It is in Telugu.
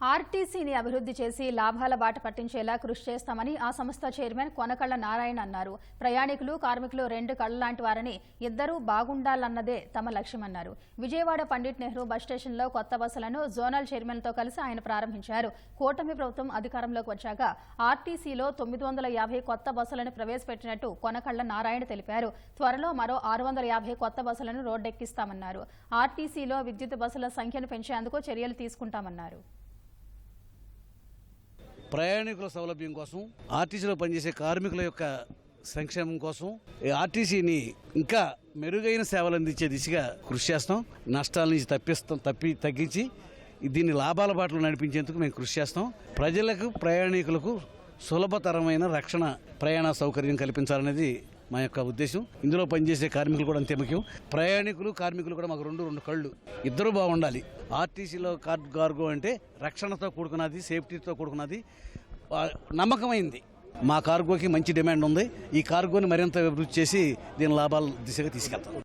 ఆర్టీసీని అభివృద్ధి చేసి లాభాల బాట పట్టించేలా కృషి చేస్తామని ఆ సంస్థ చైర్మన్ కొనకళ్ల నారాయణ అన్నారు. ప్రయాణికులు, కార్మికులు రెండు కళ్ల లాంటి వారని, ఇద్దరూ బాగుండాలన్నదే తమ లక్ష్యమన్నారు. విజయవాడ పండిట్ నెహ్రూ బస్ స్టేషన్లో కొత్త బస్సులను జోనల్ చైర్మన్తో కలిసి ఆయన ప్రారంభించారు. కూటమి ప్రభుత్వం అధికారంలోకి వచ్చాక ఆర్టీసీలో 950 కొత్త బస్సులను ప్రవేశపెట్టినట్టు కొనకళ్ల నారాయణ తెలిపారు. త్వరలో మరో 650 కొత్త బస్సులను రోడ్డెక్కిస్తామన్నారు. ఆర్టీసీలో విద్యుత్ బస్సుల సంఖ్యను పెంచేందుకు చర్యలు తీసుకుంటామన్నారు. ప్రయాణికుల సౌలభ్యం కోసం, ఆర్టీసీలో పనిచేసే కార్మికుల యొక్క సంక్షేమం కోసం ఆర్టీసీని ఇంకా మెరుగైన సేవలు అందించే దిశగా కృషి చేస్తాం. నష్టాల నుంచి తగ్గించి దీన్ని లాభాల బాటలో నడిపించేందుకు మేము కృషి చేస్తాం. ప్రజలకు, ప్రయాణికులకు సులభతరమైన రక్షణ ప్రయాణ సౌకర్యం కల్పించాలనేది మా యొక్క ఉద్దేశం. ఇందులో పనిచేసే కార్మికులు కూడా అంతే ముఖ్యం. ప్రయాణికులు, కార్మికులు కూడా మాకు రెండు కళ్ళు, ఇద్దరు బాగుండాలి. ఆర్టీసీలో కార్గో అంటే రక్షణతో కూడుకున్నది, సేఫ్టీతో కూడుకున్నది, నమ్మకమైంది. మా కార్గోకి మంచి డిమాండ్ ఉంది. ఈ కార్గోని మరింత అభివృద్ధి చేసి దీని లాభాల దిశగా తీసుకెళ్తాం.